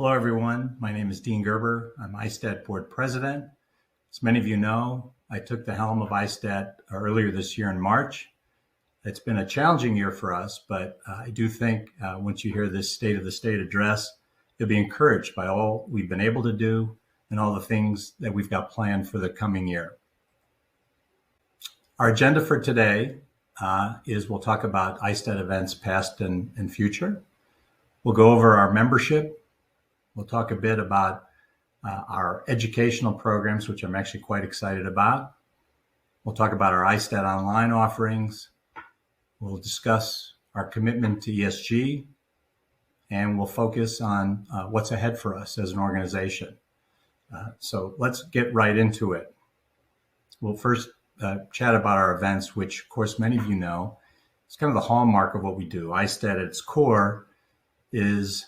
Hello, everyone. My name is Dean Gerber. I'm ISTAT Board President. As many of you know, I took the helm of ISTAT earlier this year in March. It's been a challenging year for us, but I do think once you hear this State of the State address, you'll be encouraged by all we've been able to do and all the things that we've got planned for the coming year. Our agenda for today is we'll talk about ISTAT events past and future. We'll go over our membership. We'll talk a bit about our educational programs, which I'm actually quite excited about. We'll talk about our ISTAT Online offerings. We'll discuss our commitment to ESG, and we'll focus on what's ahead for us as an organization. So let's get right into it. We'll first chat about our events, which, of course, many of you know, is kind of the hallmark of what we do. ISTAT at its core is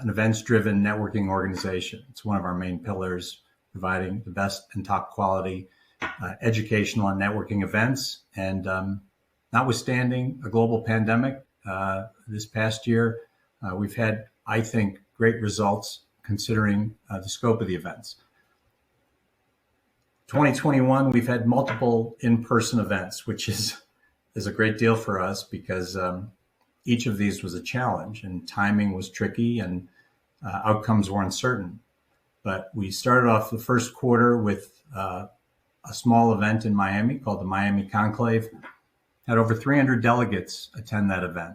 an events-driven networking organization. It's one of our main pillars, providing the best and top quality educational and networking events. And notwithstanding a global pandemic this past year, we've had, I think, great results considering the scope of the events. 2021, we've had multiple in-person events, which is a great deal for us because each of these was a challenge and timing was tricky and outcomes were uncertain. But we started off the first quarter with a small event in Miami called the Miami Conclave. Had over 300 delegates attend that event.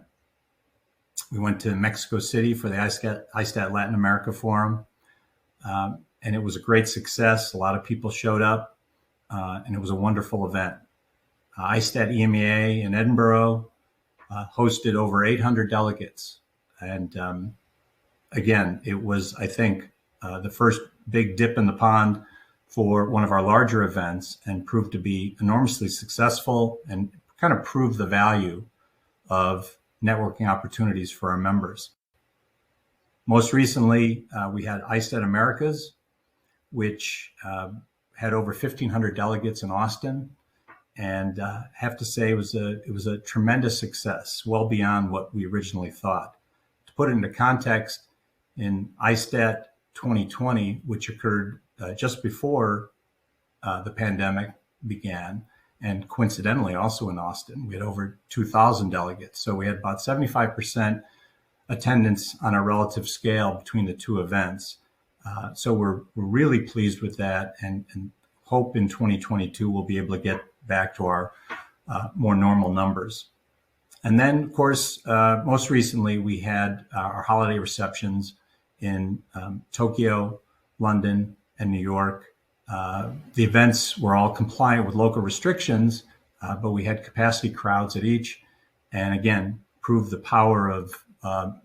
We went to Mexico City for the ISTAT Latin America Forum, and it was a great success. A lot of people showed up, and it was a wonderful event. ISTAT EMEA in Edinburgh hosted over 800 delegates. And again, it was, I think, the first big dip in the pond for one of our larger events and proved to be enormously successful and kind of proved the value of networking opportunities for our members. Most recently, we had ISTAT Americas, which had over 1,500 delegates in Austin. And have to say it was a tremendous success, well beyond what we originally thought. To put it into context, in ISTAT 2020, which occurred just before the pandemic began, and coincidentally also in Austin, we had over 2,000 delegates. So we had about 75% attendance on a relative scale between the two events. So we're really pleased with that and hope in 2022 we'll be able to get back to our more normal numbers. And then, of course, most recently, we had our holiday receptions in Tokyo, London, and New York. The events were all compliant with local restrictions, but we had capacity crowds at each. And again, proved the power of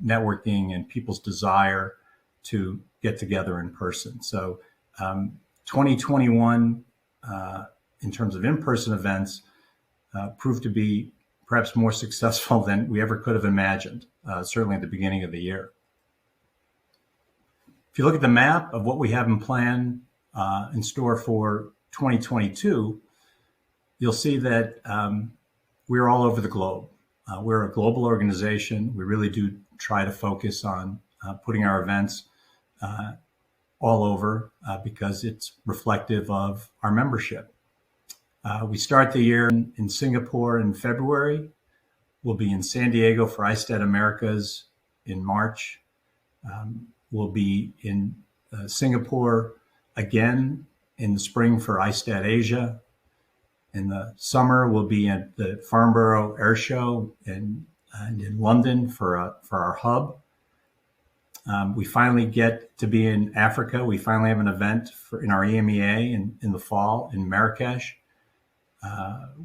networking and people's desire to get together in person. So 2021, in terms of in-person events, proved to be perhaps more successful than we ever could have imagined, certainly at the beginning of the year. If you look at the map of what we have in plan in store for 2022, you'll see that we're all over the globe. We're a global organization. We really do try to focus on putting our events all over because it's reflective of our membership. We start the year in Singapore in February. We'll be in San Diego for ISTAT Americas in March. We'll be in Singapore again in the spring for ISTAT Asia. In the summer, we'll be at the Farnborough Air Show and in London for our hub. We finally get to be in Africa. We finally have an event in our EMEA in the fall in Marrakesh.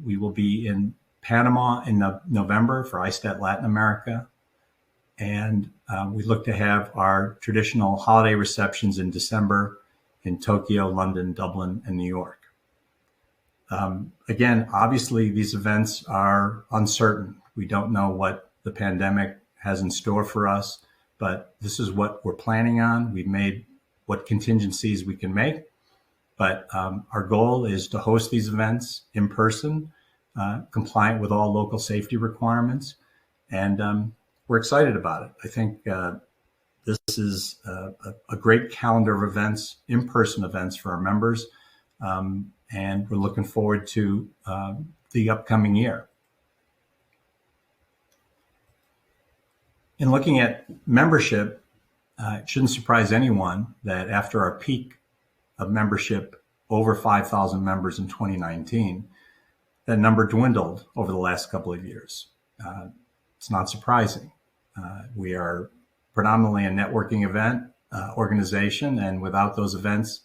We will be in Panama in November for ISTAT Latin America. And we look to have our traditional holiday receptions in December in Tokyo, London, Dublin, and New York. Again, obviously, these events are uncertain. We don't know what the pandemic has in store for us, but this is what we're planning on. We've made what contingencies we can make. But our goal is to host these events in person, compliant with all local safety requirements. And we're excited about it. I think the This is a great calendar of events, in-person events for our members, and we're looking forward to the upcoming year. In looking at membership, it shouldn't surprise anyone that after our peak of membership over 5,000 members in 2019, that number dwindled over the last couple of years. It's not surprising. We are predominantly a networking event organization, and without those events,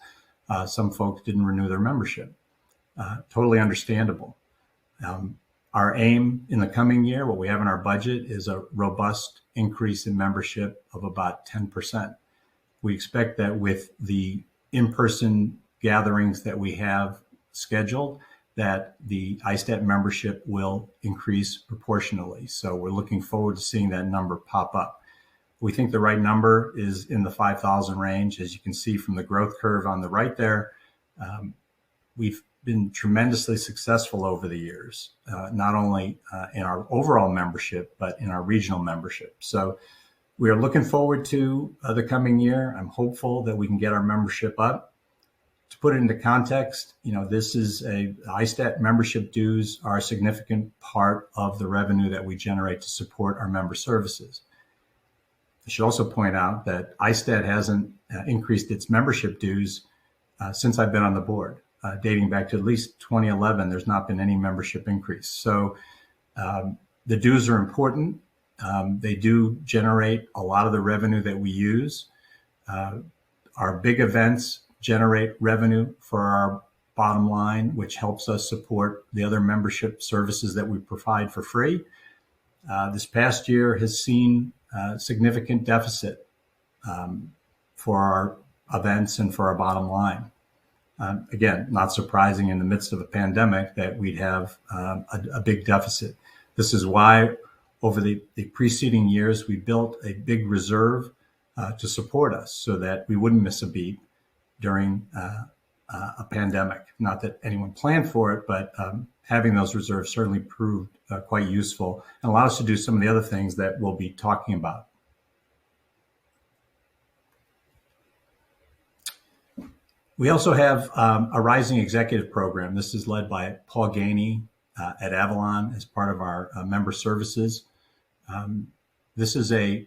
some folks didn't renew their membership. Totally understandable. Our aim in the coming year, what we have in our budget, is a robust increase in membership of about 10%. We expect that with the in-person gatherings that we have scheduled, that the ISTAT membership will increase proportionally. So we're looking forward to seeing that number pop up. We think the right number is in the 5,000 range. As you can see from the growth curve on the right there, we've been tremendously successful over the years, not only in our overall membership, but in our regional membership. So we are looking forward to the coming year. I'm hopeful that we can get our membership up. To put it into context, this is ISTAT membership dues are a significant part of the revenue that we generate to support our member services. I should also point out that ISTAT hasn't increased its membership dues since I've been on the board. Dating back to at least 2011, there's not been any membership increase. So the dues are important. They do generate a lot of the revenue that we use. Our big events generate revenue for our bottom line, which helps us support the other membership services that we provide for free. This past year has seen a significant deficit for our events and for our bottom line. Again, not surprising in the midst of a pandemic that we'd have a big deficit. This is why over the preceding years, we built a big reserve to support us so that we wouldn't miss a beat during a pandemic. Not that anyone planned for it, but having those reserves certainly proved quite useful and allowed us to do some of the other things that we'll be talking about. We also have a Rising Executive Program. This is led by Paul Gainey at Avalon as part of our member services. This is a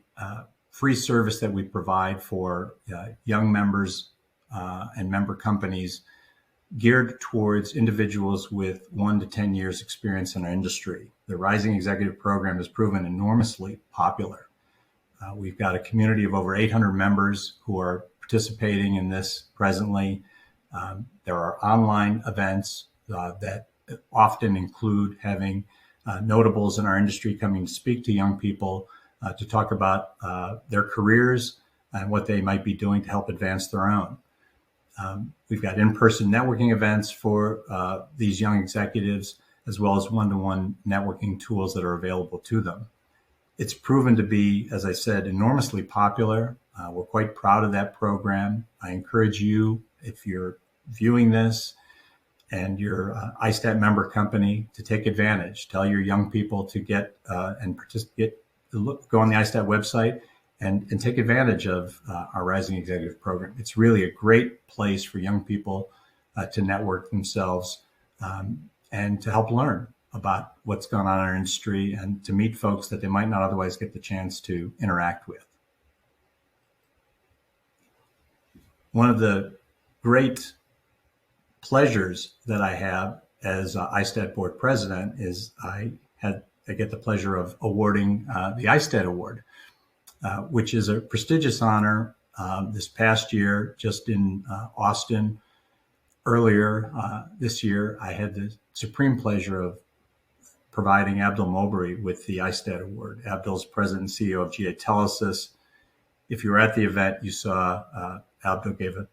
free service that we provide for young members and member companies geared towards individuals with 1 to 10 years experience in our industry. The Rising Executive Program has proven enormously popular. We've got a community of over 800 members who are participating in this presently. There are online events that often include having notables in our industry coming to speak to young people to talk about their careers and what they might be doing to help advance their own. We've got in-person networking events for these young executives, as well as one-to-one networking tools that are available to them. It's proven to be, as I said, enormously popular. We're quite proud of that program. I encourage you, if you're viewing this and you're an ISTAT member company, to take advantage. Tell your young people to get and participate, go on the ISTAT website and take advantage of our Rising Executive Program. It's really a great place for young people to network themselves and to help learn about what's going on in our industry and to meet folks that they might not otherwise get the chance to interact with. One of the great pleasures that I have as ISTAT Board President is I get the pleasure of awarding the Istead Award, which is a prestigious honor. This past year, just in Austin, earlier this year, I had the supreme pleasure of providing Abdul Mowbray with the Istead Award. Abdul's president and CEO of GA Telesis. If you were at the event, you saw Abdul gave a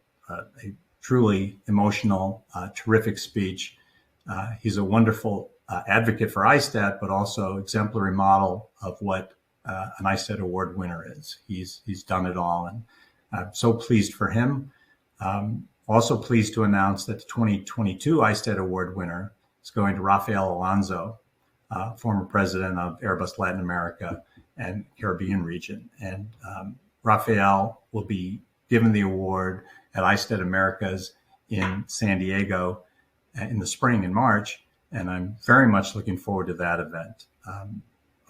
truly emotional, terrific speech. He's a wonderful advocate for ISTAT, but also exemplary model of what an Istead Award winner is. He's done it all, and I'm so pleased for him. Also pleased to announce that the 2022 Istead Award winner is going to Rafael Alonso, former president of Airbus Latin America and Caribbean region. And Raphael will be given the award at ISTAT Americas in San Diego in the spring, in March, and I'm very much looking forward to that event.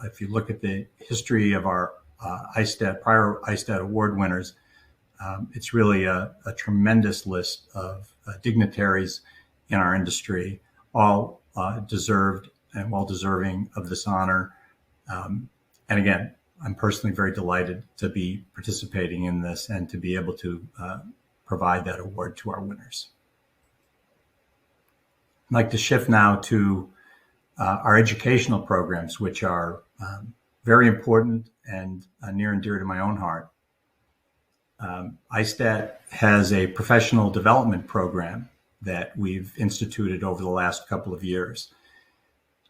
If you look at the history of our prior ISTAT Award winners, it's really a tremendous list of dignitaries in our industry, all deserved and well-deserving of this honor. And again, I'm personally very delighted to be participating in this and to be able to provide that award to our winners. I'd like to shift now to our educational programs, which are very important and near and dear to my own heart. ISTAT has a professional development program that we've instituted over the last couple of years.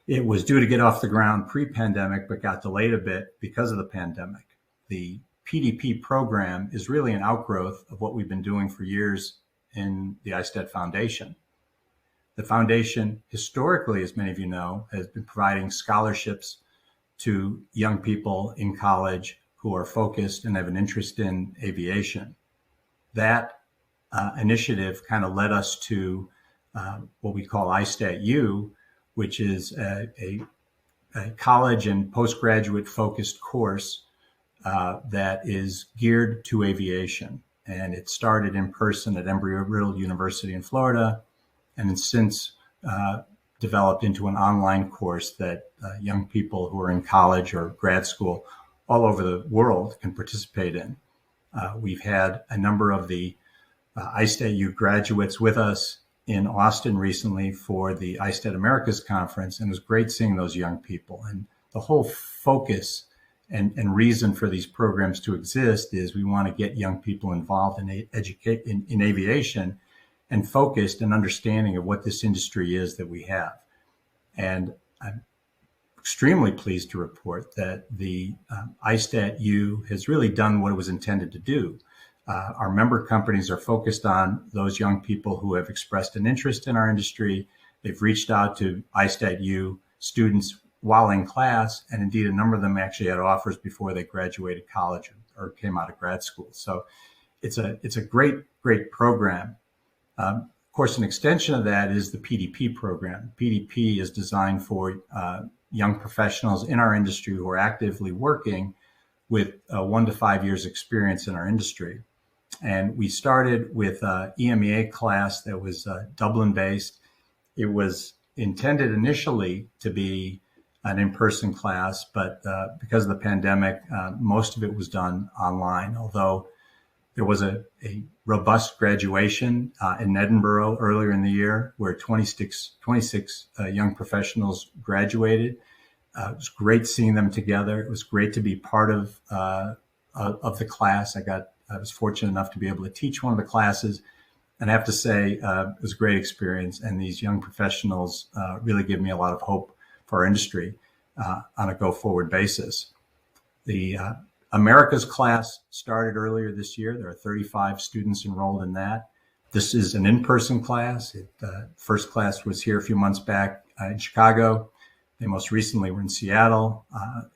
It was due to get off the ground pre-pandemic, but got delayed a bit because of the pandemic. The PDP program is really an outgrowth of what we've been doing for years in the ISTAT Foundation. The foundation, historically, as many of you know, has been providing scholarships to young people in college who are focused and have an interest in aviation. That initiative kind of led us to what we call ISTAT U, which is a college and postgraduate focused course that is geared to aviation. And it started in person at Embry-Riddle University in Florida, and has since developed into an online course that young people who are in college or grad school all over the world can participate in. We've had a number of the ISTAT U graduates with us in Austin recently for the ISTAT Americas conference, and it was great seeing those young people. And the whole focus and reason for these programs to exist is we want to get young people involved in aviation and focused and understanding of what this industry is that we have. And I'm extremely pleased to report that the ISTAT U has really done what it was intended to do. Our member companies are focused on those young people who have expressed an interest in our industry. They've reached out to ISTAT U students while in class, and indeed a number of them actually had offers before they graduated college or came out of grad school. So it's a great program. Of course, an extension of that is the PDP program. PDP is designed for young professionals in our industry who are actively working with 1 to 5 years experience in our industry. And we started with an EMEA class that was Dublin based. It was intended initially to be an in-person class, but because of the pandemic, most of it was done online, although there was a robust graduation in Edinburgh earlier in the year where 26 young professionals graduated. It was great seeing them together. It was great to be part of the class. I was fortunate enough to be able to teach one of the classes. And I have to say, it was a great experience. And these young professionals really give me a lot of hope for our industry on a go-forward basis. The Americas class started earlier this year. There are 35 students enrolled in that. This is an in-person class. First class was here a few months back in Chicago. They most recently were in Seattle,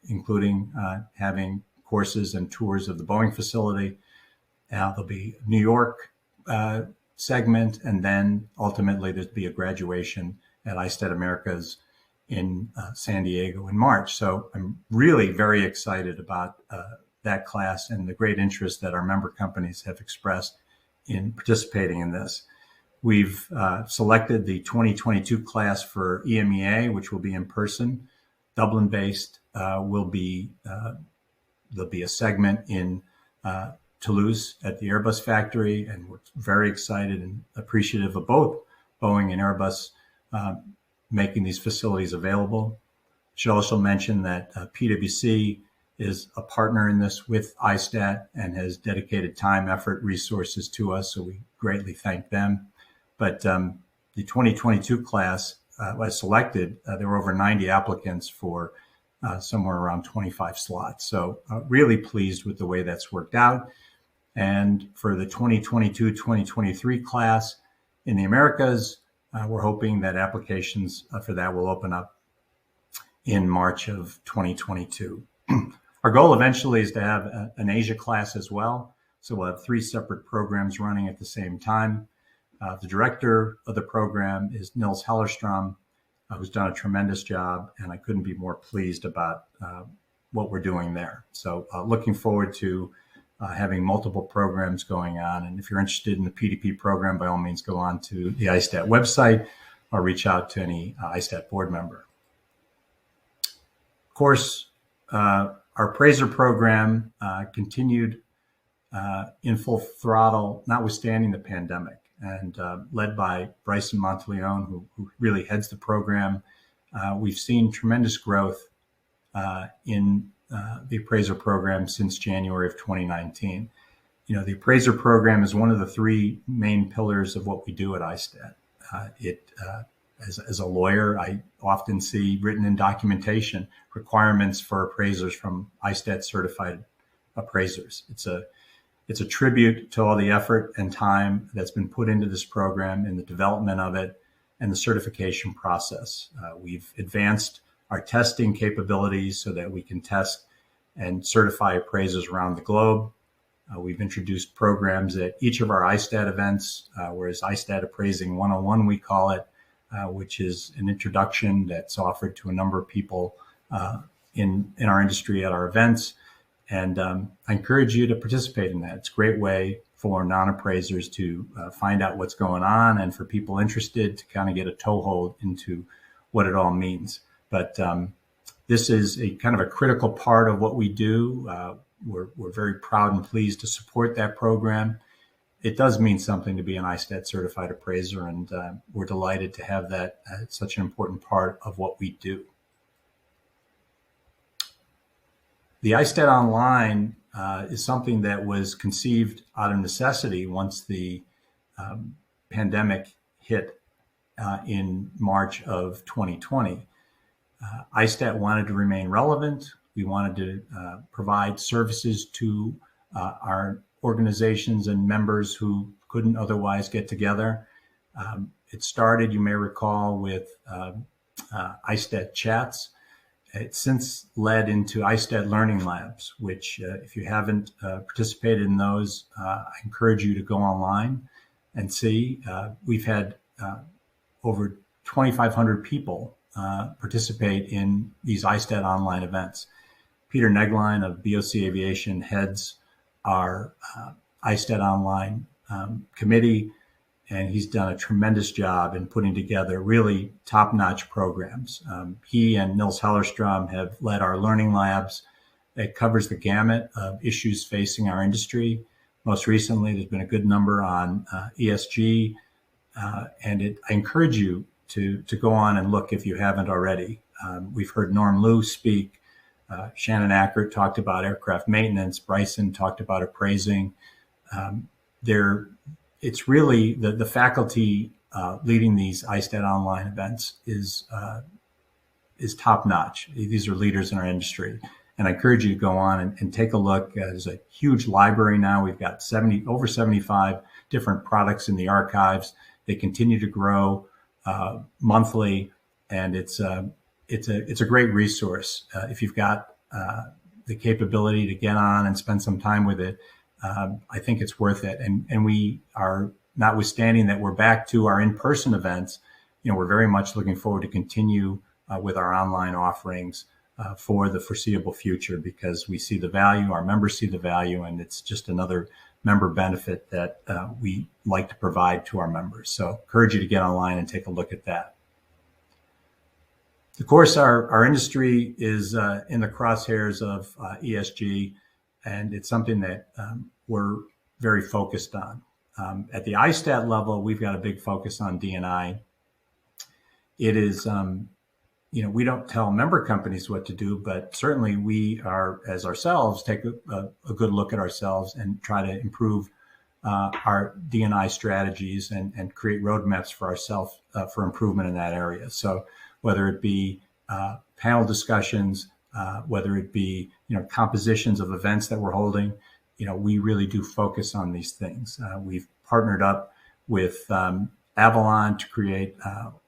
including having courses and tours of the Boeing facility. There'll be a New York segment, and then ultimately there'll be a graduation at ISTAT Americas in San Diego in March. So I'm really very excited about that class and the great interest that our member companies have expressed in participating in this. We've selected the 2022 class for EMEA, which will be in person, Dublin-based. There'll be a segment in Toulouse at the Airbus factory, and we're very excited and appreciative of both Boeing and Airbus making these facilities available. I should also mention that PwC is a partner in this with ISTAT and has dedicated time, effort, resources to us, so we greatly thank them. But the 2022 class was selected. There were over 90 applicants for somewhere around 25 slots. So really pleased with the way that's worked out. And for the 2022-2023 class in the Americas, we're hoping that applications for that will open up in March of 2022. Our goal eventually is to have an Asia class as well. So we'll have 3 separate programs running at the same time. The director of the program is Nils Hellerstrom, who's done a tremendous job, and I couldn't be more pleased about what we're doing there. So looking forward to having multiple programs going on. And if you're interested in the PDP program, by all means, go on to the ISTAT website or reach out to any ISTAT board member. Of course, our Appraiser program continued in full throttle, notwithstanding the pandemic, and led by Bryson Monteleone, who really heads the program. We've seen tremendous growth in the Appraiser program since January of 2019. The Appraiser program is one of the 3 main pillars of what we do at ISTAT. As a lawyer, I often see written in documentation requirements for appraisers from ISTAT certified appraisers. It's a tribute to all the effort and time that's been put into this program in the development of it and the certification process. We've advanced our testing capabilities so that we can test and certify appraisers around the globe. We've introduced programs at each of our ISTAT events, whereas ISTAT Appraising 101, we call it, which is an introduction that's offered to a number of people in our industry at our events. And I encourage you to participate in that. It's a great way for non-appraisers to find out what's going on, and for people interested to kind of get a toehold into what it all means. But this is a kind of a critical part of what we do. We're very proud and pleased to support that program. It does mean something to be an ISTAT certified appraiser, and we're delighted to have that such an important part of what we do. The ISTAT Online is something that was conceived out of necessity once the pandemic hit in March of 2020. ISTAT wanted to remain relevant. We wanted to provide services to our organizations and members who couldn't otherwise get together. It started, you may recall, with ISTAT Chats. It's since led into ISTAT Learning Labs, which if you haven't participated in those, I encourage you to go online and see. We've had over 2,500 people participate in these ISTAT Online events. Peter Negline of BOC Aviation heads our ISTAT Online committee, and he's done a tremendous job in putting together really top-notch programs. He and Nils Hellerstrom have led our learning labs. It covers the gamut of issues facing our industry. Most recently, there's been a good number on ESG, and I encourage you to go on and look if you haven't already. We've heard Norm Liu speak. Shannon Ackert talked about aircraft maintenance. Bryson talked about appraising. It's really the faculty leading these ISTAT Online events is top notch. These are leaders in our industry, and I encourage you to go on and take a look. There's a huge library now. We've got over 75 different products in the archives. They continue to grow monthly, and it's a great resource if you've got the capability to get on and spend some time with it. I think it's worth it. And we are, notwithstanding that we're back to our in-person events, we're very much looking forward to continue with our online offerings for the foreseeable future, because we see the value, our members see the value, and it's just another member benefit that we like to provide to our members. So encourage you to get online and take a look at that. Of course, our industry is in the crosshairs of ESG, and it's something that we're very focused on. At the ISTAT level, we've got a big focus on D&I. It is, we don't tell member companies what to do, but certainly we are, as ourselves, take a good look at ourselves and try to improve our D&I strategies and create roadmaps for ourselves for improvement in that area. So whether it be panel discussions, whether it be compositions of events that we're holding, we really do focus on these things. We've partnered up with Avalon to create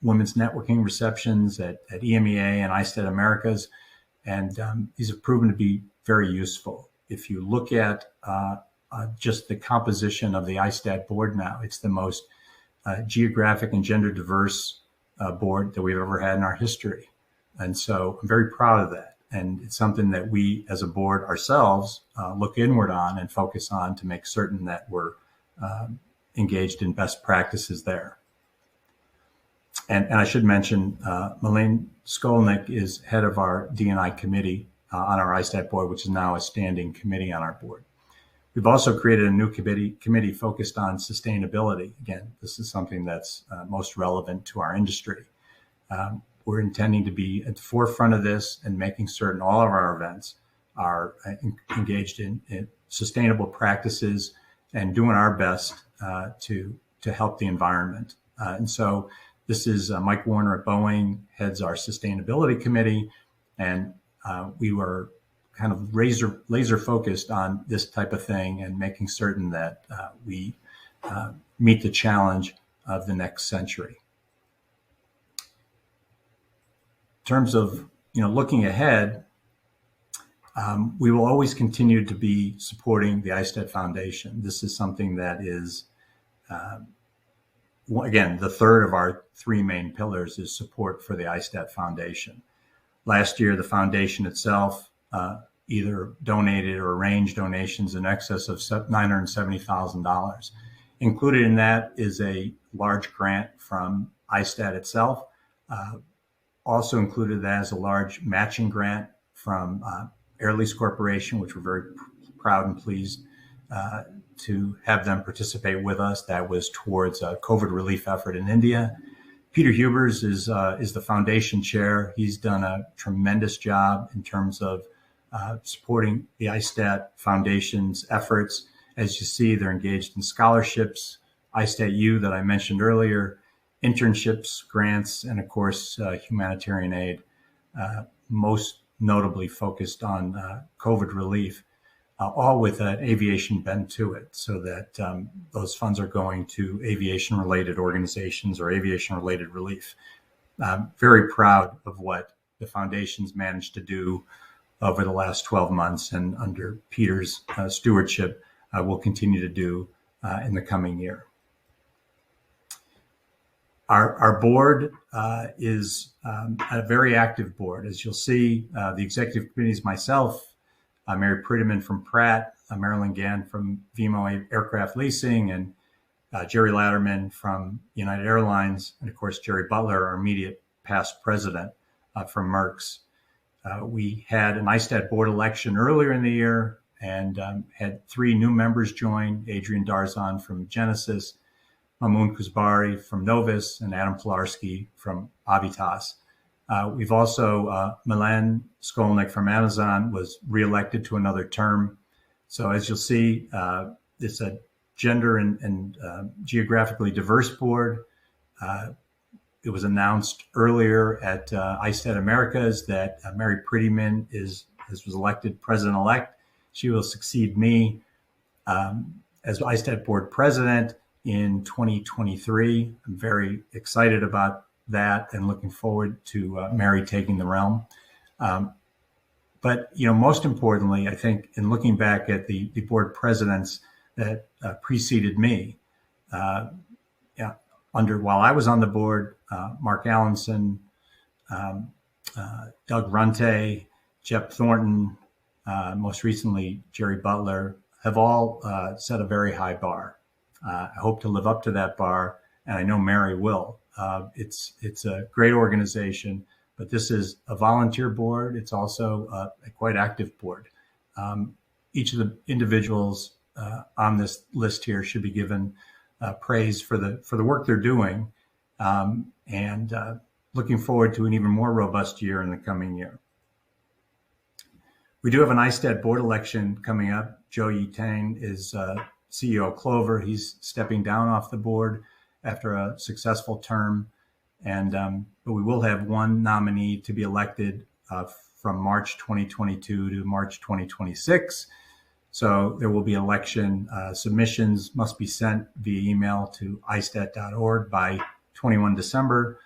women's networking receptions at EMEA and ISTAT Americas, and these have proven to be very useful. If you look at just the composition of the ISTAT board now, it's the most geographic and gender diverse board that we've ever had in our history. And so I'm very proud of that. And it's something that we as a board ourselves look inward on and focus on to make certain that we're engaged in best practices there. And I should mention, Malene Skolnick is head of our D&I committee on our ISTAT board, which is now a standing committee on our board. We've also created a new committee focused on sustainability. Again, this is something that's most relevant to our industry. We're intending to be at the forefront of this and making certain all of our events are engaged in sustainable practices and doing our best to help the environment. And so this is Mike Warner at Boeing heads our sustainability committee, and we were kind of laser focused on this type of thing and making certain that we meet the challenge of the next century. In terms of looking ahead, we will always continue to be supporting the Istead Foundation. This is something that is, again, the third of our three main pillars is support for the Istead Foundation. Last year, the foundation itself either donated or arranged donations in excess of $970,000. Included in that is a large grant from ISTAT itself. Also included as a large matching grant from Air Lease Corporation, which we're very proud and pleased to have them participate with us. That was towards a COVID relief effort in India. Peter Hubers is the foundation chair. He's done a tremendous job in terms of supporting the ISTAT Foundation's efforts. As you see, they're engaged in scholarships, ISTAT U that I mentioned earlier, internships, grants, and of course, humanitarian aid, most notably focused on COVID relief, all with an aviation bent to it, so that those funds are going to aviation-related organizations or aviation-related relief. I'm very proud of what the foundation's managed to do over the last 12 months, and under Peter's stewardship, will continue to do in the coming year. Our board is a very active board. As you'll see, the executive committee is myself, Mary Prettyman from Pratt, Marilyn Gann from VMO Aircraft Leasing, and Jerry Latterman from United Airlines, and of course, Jerry Butler, our immediate past president from Merck's. We had an ISTAT board election earlier in the year and had three new members join: Adrian Darzan from Genesis, Mamoun Kuzbari from Novus, and Adam Pilarski from Avitas. We've also, Milan Skolnick from Amazon was reelected to another term. So as you'll see, it's a gender and geographically diverse board. It was announced earlier at ISTAT Americas that Mary Prettyman was elected president-elect. She will succeed me as ISTAT board president in 2023. I'm very excited about that and looking forward to Mary taking the realm. But most importantly, I think in looking back at the board presidents that preceded me, while I was on the board, Mark Allenson, Doug Runte, Jeff Thornton, most recently Jerry Butler, have all set a very high bar. I hope to live up to that bar, and I know Mary will. It's a great organization, but this is a volunteer board. It's also a quite active board. Each of the individuals on this list here should be given praise for the work they're doing, and looking forward to an even more robust year in the coming year. We do have an ISTAT board election coming up. Joe Yitang is CEO of Clover. He's stepping down off the board after a successful term, but we will have one nominee to be elected from March 2022 to March 2026. So there will be election submissions must be sent via email to istat.org by 21 December.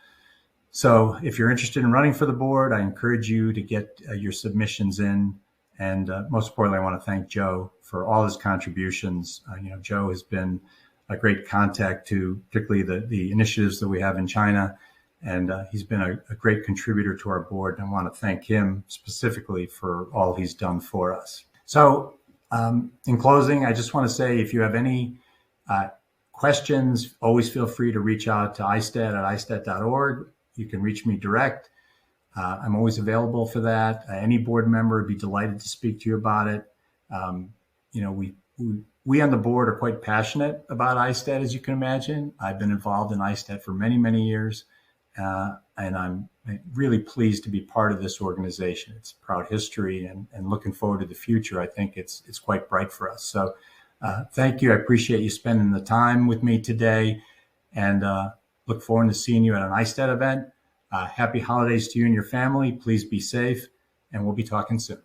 So if you're interested in running for the board, I encourage you to get your submissions in And most importantly, I want to thank Joe for all his contributions. Joe has been a great contact to particularly the initiatives that we have in China. And he's been a great contributor to our board. And I want to thank him specifically for all he's done for us. So in closing, I just want to say, if you have any questions, always feel free to reach out to ISTAT at istat.org. You can reach me direct. I'm always available for that. Any board member would be delighted to speak to you about it. We on the board are quite passionate about ISTAT, as you can imagine. I've been involved in ISTAT for many, many years, and I'm really pleased to be part of this organization. It's a proud history, and looking forward to the future. I think it's quite bright for us. So thank you. I appreciate you spending the time with me today, and look forward to seeing you at an ISTAT event. Happy holidays to you and your family. Please be safe, and we'll be talking soon.